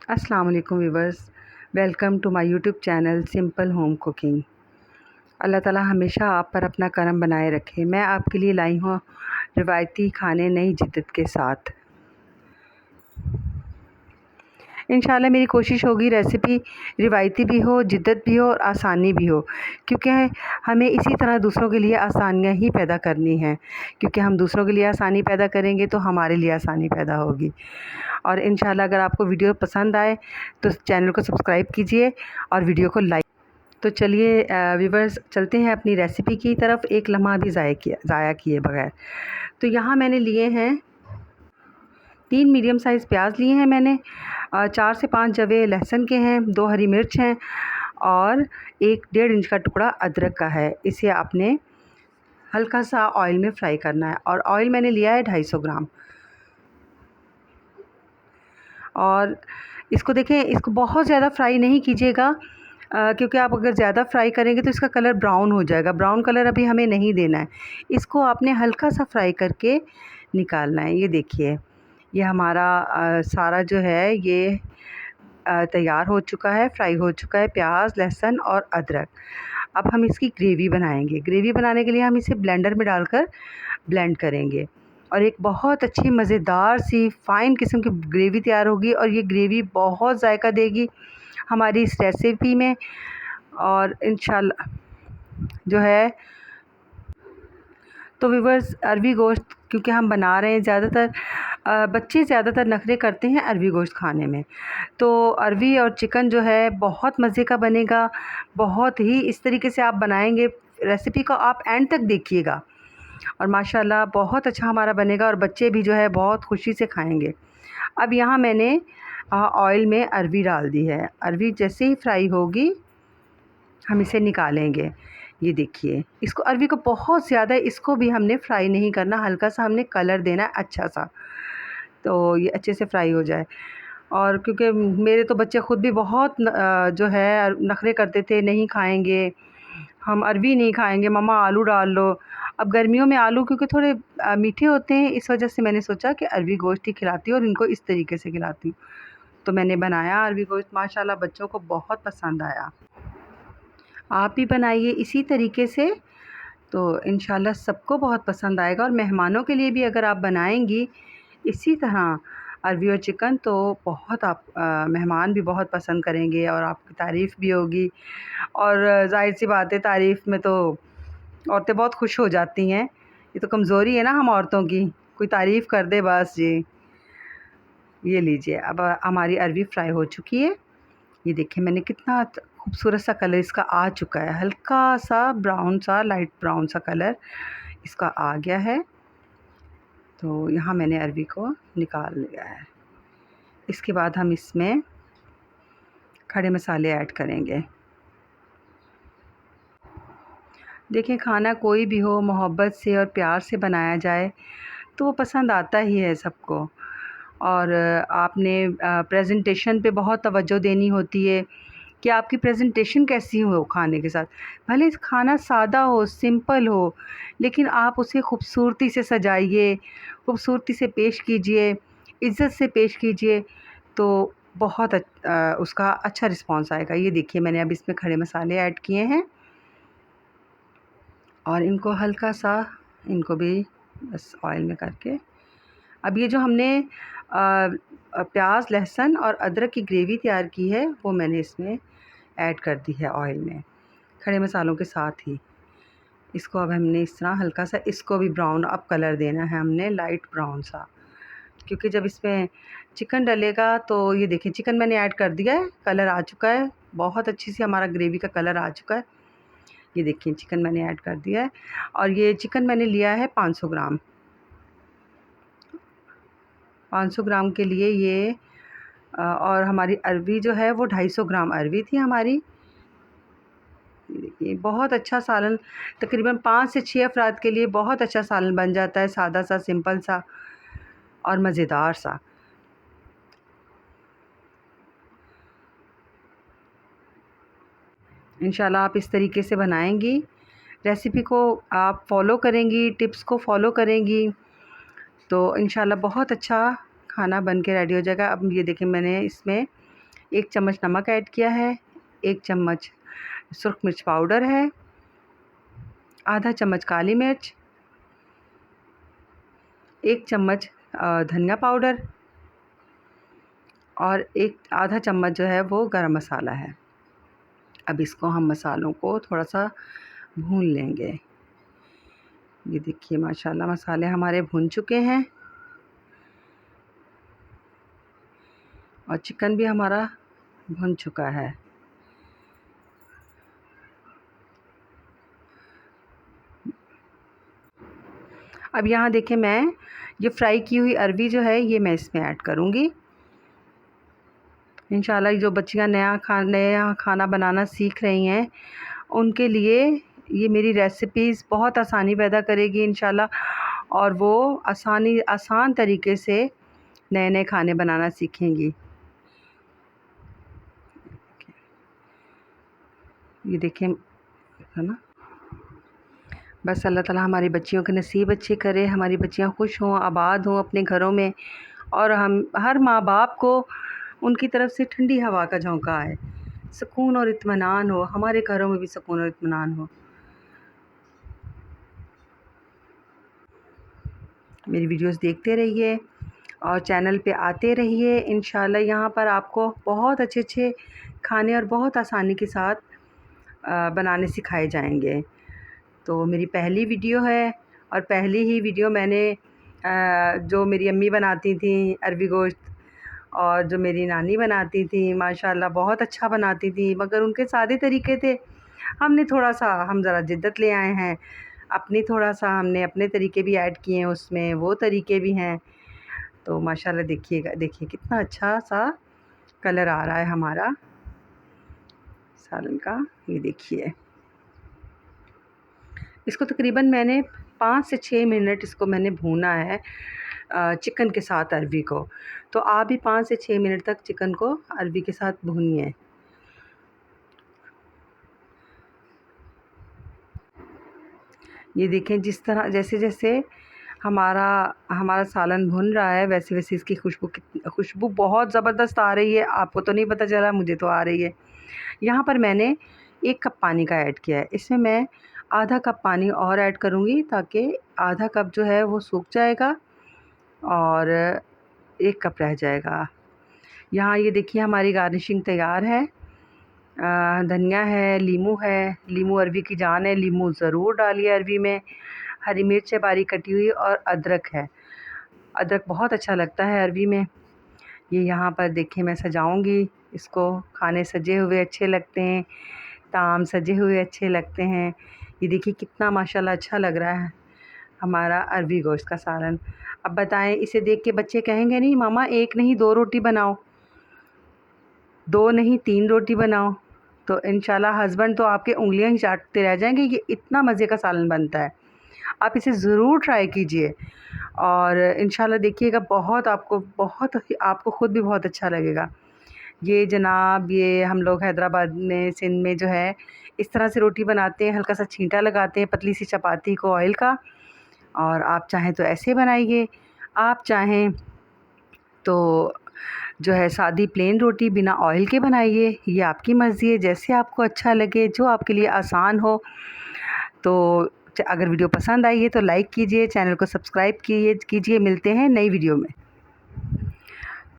अस्सलाम वालेकुम viewers, welcome to my YouTube channel simple home cooking. अल्लाह ताला हमेशा आप पर अपना करम बनाए रखे। मैं आपके लिए लाई हूँ रिवायती खाने नई जिद्दत के साथ। इंशाल्लाह मेरी कोशिश होगी रेसिपी रिवायती भी हो, जिद्दत भी हो और आसानी भी हो, क्योंकि हमें इसी तरह दूसरों के लिए आसानियाँ ही पैदा करनी हैं। क्योंकि हम दूसरों के लिए आसानी पैदा करेंगे तो हमारे लिए आसानी पैदा होगी। और इंशाल्लाह अगर आपको वीडियो पसंद आए तो चैनल को सब्सक्राइब कीजिए और वीडियो को लाइक। तो चलिए व्यूवर्स, चलते हैं अपनी रेसिपी की तरफ, एक लम्हा भी ज़ाया किए बगैर। तो यहाँ मैंने लिए हैं 3 मीडियम साइज़ प्याज लिए हैं मैंने, 4 से 5 जवे लहसुन के हैं, 2 हरी मिर्च हैं और 1 डेढ़ इंच का टुकड़ा अदरक का है। इसे आपने हल्का सा ऑयल में फ्राई करना है और ऑयल मैंने लिया है 250 ग्राम। और इसको देखें, इसको बहुत ज़्यादा फ्राई नहीं कीजिएगा, क्योंकि आप अगर ज़्यादा फ्राई करेंगे तो इसका कलर ब्राउन हो जाएगा। ब्राउन कलर अभी हमें नहीं देना है, इसको आपने हल्का सा फ्राई करके निकालना है। ये देखिए, ये हमारा सारा जो है ये तैयार हो चुका है, फ्राई हो चुका है प्याज, लहसुन और अदरक। अब हम इसकी ग्रेवी बनाएंगे। ग्रेवी बनाने के लिए हम इसे ब्लेंडर में डालकर ब्लेंड करेंगे और एक बहुत अच्छी मज़ेदार सी फ़ाइन किस्म की ग्रेवी तैयार होगी। और ये ग्रेवी बहुत जायका देगी हमारी इस रेसिपी में। और इंशाल्लाह जो है, तो व्यूवर्स, अरवी गोश्त क्योंकि हम बना रहे हैं, ज़्यादातर बच्चे ज़्यादातर नखरे करते हैं अरवी गोश्त खाने में। तो अरवी और चिकन जो है बहुत मज़े का बनेगा। बहुत ही इस तरीके से आप बनाएंगे, रेसिपी को आप एंड तक देखिएगा और माशाल्लाह बहुत अच्छा हमारा बनेगा और बच्चे भी जो है बहुत खुशी से खाएंगे। अब यहाँ मैंने ऑयल में अरवी डाल दी है। अरवी जैसे ही फ्राई होगी हम इसे निकालेंगे। ये देखिए, इसको अरवी को बहुत ज़्यादा इसको भी हमने फ्राई नहीं करना, हल्का सा हमने कलर देना है अच्छा सा, तो ये अच्छे से फ्राई हो जाए। और क्योंकि मेरे तो बच्चे ख़ुद भी बहुत जो है नखरे करते थे, नहीं खाएंगे, हम अरवी नहीं खाएंगे, मम्मा आलू डाल लो। अब गर्मियों में आलू क्योंकि थोड़े मीठे होते हैं, इस वजह से मैंने सोचा कि अरवी गोश्त ही खिलाती हूँ और इनको इस तरीके से खिलाती हूँ। तो मैंने बनाया अरवी गोश्त, माशाल्लाह बच्चों को बहुत पसंद आया। आप भी बनाइए इसी तरीके से, तो इंशाल्लाह सबको बहुत पसंद आएगा। और मेहमानों के लिए भी अगर आप बनाएंगी इसी तरह अरवी और चिकन, तो बहुत आप मेहमान भी बहुत पसंद करेंगे और आपकी तारीफ़ भी होगी। और ज़ाहिर सी बात है, तारीफ़ में तो औरतें बहुत खुश हो जाती हैं। ये तो कमज़ोरी है ना हम औरतों की, कोई तारीफ़ कर दे बस जी। ये लीजिए, अब हमारी अरवी फ्राई हो चुकी है। ये देखिए, मैंने कितना खूबसूरत सा कलर इसका आ चुका है, हल्का सा ब्राउन सा, लाइट ब्राउन सा कलर इसका आ गया है। तो यहाँ मैंने अरवी को निकाल लिया है। इसके बाद हम इसमें खड़े मसाले ऐड करेंगे। देखें, खाना कोई भी हो, मोहब्बत से और प्यार से बनाया जाए तो वो पसंद आता ही है सबको। और आपने प्रेजेंटेशन पे बहुत तवज्जो देनी होती है कि आपकी प्रेजेंटेशन कैसी हो खाने के साथ। भले खाना सादा हो, सिंपल हो, लेकिन आप उसे खूबसूरती से सजाइए, खूबसूरती से पेश कीजिए, इज़्ज़त से पेश कीजिए, तो बहुत उसका अच्छा रिस्पॉन्स आएगा। ये देखिए, मैंने अब इसमें खड़े मसाले ऐड किए हैं और इनको हल्का सा, इनको भी बस ऑयल में करके, अब ये जो हमने प्याज, लहसुन और अदरक की ग्रेवी तैयार की है वो मैंने इसमें ऐड कर दी है ऑयल में, खड़े मसालों के साथ ही। इसको अब हमने इस तरह हल्का सा, इसको भी ब्राउन अब कलर देना है हमने, लाइट ब्राउन सा, क्योंकि जब इसमें चिकन डलेगा तो ये देखिए, चिकन मैंने ऐड कर दिया है, कलर आ चुका है, बहुत अच्छी सी हमारा ग्रेवी का कलर आ चुका है। ये देखिए, चिकन मैंने ऐड कर दिया है और ये चिकन मैंने लिया है 500 ग्राम। 500 ग्राम के लिए ये और हमारी अरवी जो है वो 250 ग्राम अरवी थी हमारी। देखिए, बहुत अच्छा सालन, तकरीबन 5 से 6 अफराद के लिए बहुत अच्छा सालन बन जाता है, सादा सा, सिंपल सा और मज़ेदार सा। इंशाल्लाह आप इस तरीके से बनाएंगी, रेसिपी को आप फॉलो करेंगी, टिप्स को फॉलो करेंगी, तो इंशाल्लाह बहुत अच्छा खाना बन के रेडी हो जाएगा। अब ये देखिए, मैंने इसमें 1 चम्मच नमक ऐड किया है, 1 चम्मच सुरख मिर्च पाउडर है, आधा चम्मच काली मिर्च, 1 चम्मच धनिया पाउडर और आधा चम्मच जो है वो गरम मसाला है। अब इसको हम मसालों को थोड़ा-सा भून लेंगे। ये देखिए माशाल्लाह मसाले हमारे भुन चुके हैं और चिकन भी हमारा भुन चुका है। अब यहाँ देखिए मैं ये फ्राई की हुई अरवी जो है ये मैं इसमें ऐड करूँगी। इंशाल्लाह जो बच्चियाँ नया खाना बनाना सीख रही हैं उनके लिए ये मेरी रेसिपीज़ बहुत आसानी पैदा करेगी इंशाल्लाह और वो आसान तरीके से नए-नए खाने बनाना सीखेंगी। ये देखिए है ना, बस अल्लाह ताला हमारी बच्चियों के नसीब अच्छे करे, हमारी बच्चियाँ खुश हों, आबाद हों अपने घरों में और हम हर माँ-बाप को उनकी तरफ से ठंडी हवा का झोंका आए, सुकून और इत्मीनान हो, हमारे घरों में भी सुकून और इत्मीनान हो। मेरी वीडियोस देखते रहिए और चैनल पे आते रहिए। इंशाल्लाह यहाँ पर आपको बहुत अच्छे-अच्छे खाने और बहुत आसानी के साथ बनाने सिखाए जाएंगे। तो मेरी पहली वीडियो है और पहली ही वीडियो मैंने जो मेरी अम्मी बनाती थी अरवी गोश्त और जो मेरी नानी बनाती थी माशाल्लाह बहुत अच्छा बनाती थी, मगर उनके सादे तरीके थे। हम ज़रा जिद्दत ले आए हैं, हमने अपने तरीके भी ऐड किए हैं उसमें, वो तरीके भी हैं। तो माशाल्लाह देखिए कितना अच्छा सा कलर आ रहा है हमारा सालन का। ये देखिए इसको तकरीबन मैंने 5 से 6 मिनट इसको मैंने भूना है चिकन के साथ अरवी को। तो आप भी 5 से 6 मिनट तक चिकन को अरवी के साथ भूनिए। ये देखें जिस तरह जैसे-जैसे हमारा सालन भुन रहा है वैसे-वैसे इसकी खुशबू बहुत ज़बरदस्त आ रही है। आपको तो नहीं पता चला, मुझे तो आ रही है। यहाँ पर मैंने 1 कप पानी का ऐड किया है। इसमें मैं आधा कप पानी और ऐड करूँगी ताकि आधा कप जो है वो सूख जाएगा और 1 कप रह जाएगा। यहाँ ये देखिए हमारी गार्निशिंग तैयार है। धनिया है, लीमू अरवी की जान है, लीमू ज़रूर डालिए अरवी में। हरी मिर्च है बारीक कटी हुई और अदरक है। अदरक बहुत अच्छा लगता है अरवी में। ये यहाँ पर देखिए मैं सजाऊँगी इसको, खाने सजे हुए अच्छे लगते हैं, ताम सजे हुए अच्छे लगते हैं। ये देखिए कितना माशाल्लाह अच्छा लग रहा है हमारा अरवी गोश्त का सालन। अब बताएं इसे देख के बच्चे कहेंगे नहीं मामा 1 नहीं 2 रोटी बनाओ, 2 नहीं 3 रोटी बनाओ। तो इंशाल्लाह हस्बैंड तो आपके उँगलियां ही चाटते रह जाएंगे, ये इतना मज़े का सालन बनता है। आप इसे ज़रूर ट्राई कीजिए और इंशाल्लाह देखिएगा आपको ख़ुद भी बहुत अच्छा लगेगा। ये जनाब ये हम लोग हैदराबाद में सिंध में जो है इस तरह से रोटी बनाते हैं, हल्का सा छींटा लगाते हैं पतली सी चपाती को ऑयल का, और आप चाहें तो ऐसे बनाइए, आप चाहें तो जो है सादी प्लेन रोटी बिना ऑयल के बनाइए। ये आपकी मर्ज़ी है, जैसे आपको अच्छा लगे, जो आपके लिए आसान हो। तो अगर वीडियो पसंद आई है तो लाइक कीजिए, चैनल को सब्सक्राइब कीजिए। मिलते हैं नई वीडियो में।